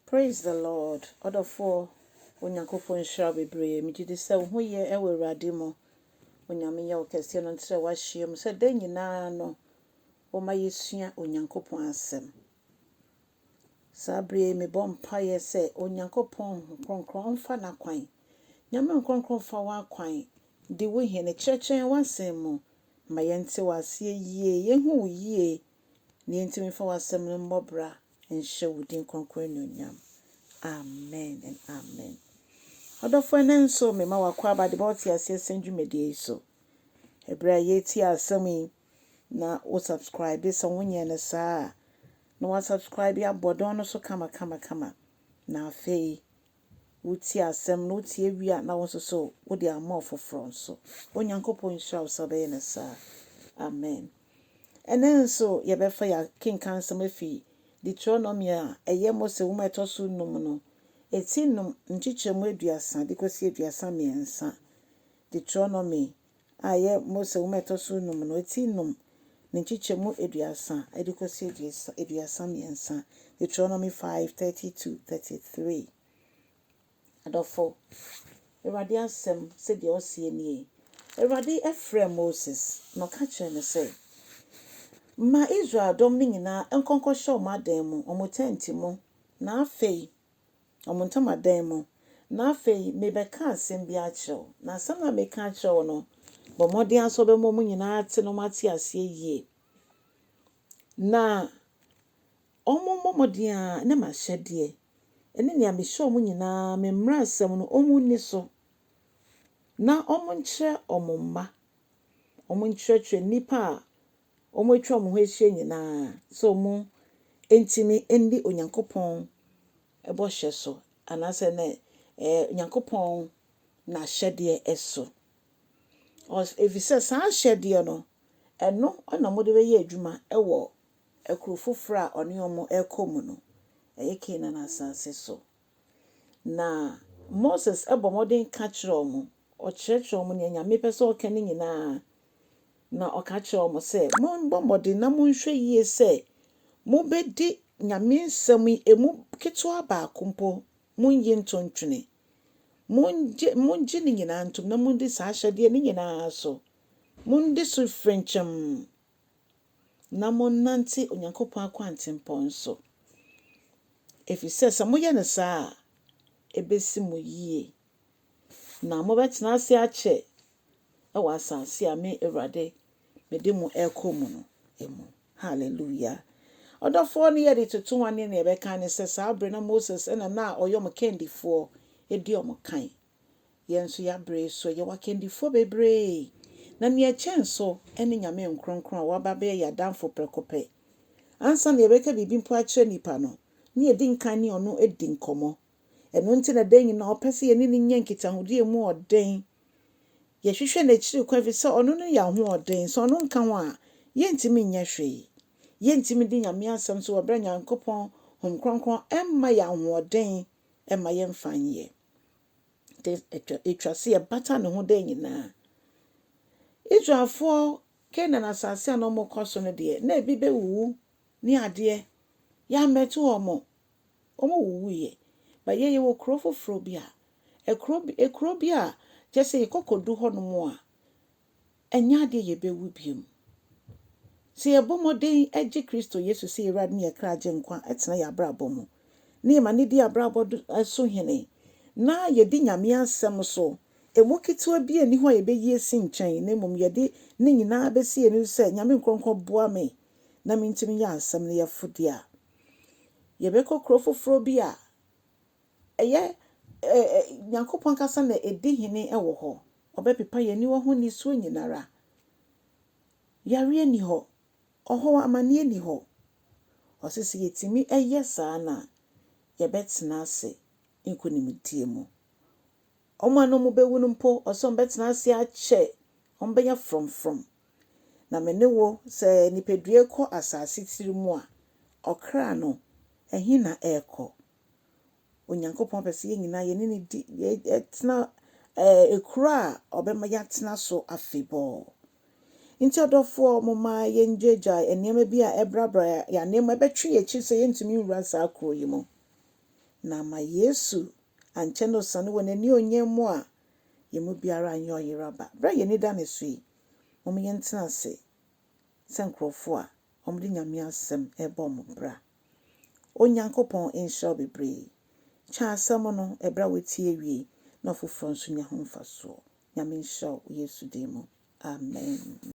Praise the Lord. Order for Onyankopɔn shall be brave. Me did say, who ye ever radimo. Onyame ya okese no ntre wahye mu se da nyinaa no wo ma yesua Onyankopɔn asɛm. Sabre me bom paye se Onyankopɔn kronkron mfa na kwan. Nyame kronkron fa wa kwan. Di wo hene kyerɛkyerɛ wasɛm mu. Ma yɛnte wase yie, yehu yie. Ne yɛntimi fa wasɛm no mmɔbra nhyɛ wo din kronkron no nyam. Amen and amen. Odofo nenso me ma wakwa abade ba oti ase sendwumedie so. Ebra yeti asami na o subscribe this on wonye ne saa. Na wa subscribe ya bodon no so kama. Na afei uti asem no uti ewia na won so wo de amọ foforo so. Onyankopɔn nhyira so be ne saa. Amen. Enenso ye befa ya king kansem afi Deuteronomy a eye Mose wo metoso num no. Etinum nchichemu aduasa dikosi aduasa miensa. Deuteronomy aye Mose wo metoso num no etinum nchichemu aduasa dikosi aduasa miensa. Deuteronomy 5:32-33. Adofo Ewade asem se de osie nie. Ewade efre Moses no ka kire ne se ma Israel dom ni nyina enkonko hye o madan mu omotenti mu na afei omontamadan mu na afei mebeka asem bi akyew na asem na meka akyew no bo modern aso be mo nyina ate no mate ase yie na modern na ma hyede ene ne amehye mo nyina me mmra asem no ni so na nkyerɛ omomma nkyerɛkyerɛ nipa atwa mo ho ehye nyina so mo entimi endi Onyankopɔn ebo hye so anase ne Onyankopɔn na hyede eso efise saa hyede no eno ona mo de be ye adwuma ewo ekuro foforo a one omo ekomu no eke na asase so na Moses ebo modern ka kyerɛ omo o kyerɛkyerɛ omo ne Nyame pese o ka ne nyina na oka kyerɛ omo se mon bomode na monhwɛ yie se mo bedi Nyame nsɛm emu ketwa ba akompo monyi ntontwene monji ne nyina ntom na mondi saa hyɛde ne nyina so mondi so frenchem na monnante Onyankopɔn akwantempɔn so efise se moyɛ ne saa ebesi mo yie na mo betena ase akyɛ ewa asase a me Ewurade mede mu ekomu no emu. Hallelujah. Odofo ne yedi tutu wane ne ebeka ne se saa bre na Moses na oyom kendifo edi omo kan yenso ya bre so ye wakendifo bebre na ne echenso ene Nyame nkronkron a waba be ya danfo prekope ansa ne ebeka bibi mpo akye nipa no ne edi nkan ne ono edi nkomo eno nti na den nyina opese ye ne nyankita hodi emu oden ye hwehwe na chiri kwa fi se ono no ya ho oden so ono nka ho a yentimi nya hwe yentimi di Nyame asem so obra Nyankopɔn hom kronkron emma ya ho oden emma ye mfanye de etwase ye bata ne ho den nyina Israelfo Kenan asase a no mo koso no de na ebi be wuwu ni ade ya metu omo wuwu ye ba ye wo kro foforo bi a ekro bi a jese ikokodu ho no mo a enya ade ye bewu biem se ye bomodin agi Kristo Yesu se Ewurade ne yakra age nkwa etena ya brabo mu ne ma ne di abrabo so hene na ye di Nyame asem so emu kitwa bi ani ho ye beyi esi nkyɛn na mom ye di ne nyina besi enu se Nyame nkronkron boa me na mentimi ya asem ne ye fodi a ye be kokro foforo bi a eye Nyankopɔn kasa na edi hene ewo ho obepepa ye ni wo ho ni so nyinara yare ni ho oho amane ni ho osisi yetimi eye saa na ye betena ase nkonimdie mu omano mo bewu mpo oso betena ase ache ombeya from na menewo se nipedue ko asase tirimu a okra no ehi na eko Onyankopɔn pese ye nyina ye ne di etena ekura obema ya tena so afebo Inti odofo moma ye njeja enema bi a ebrabra ya nema betwe ye chi se yentumi nwura sa akro yi mo na ma Yesu anche no sane wona ni onyemu a yemu biara anya oyiraba bra ye ni da ne so yi omo yentena se senkrofo a omo de nyame asem ebo mo bra Onyankopɔn enhyɛ bebre cha asem no ebra wetie wie na foforo nso nya ho mfaso nyame nhyɛ Yesu demo amen.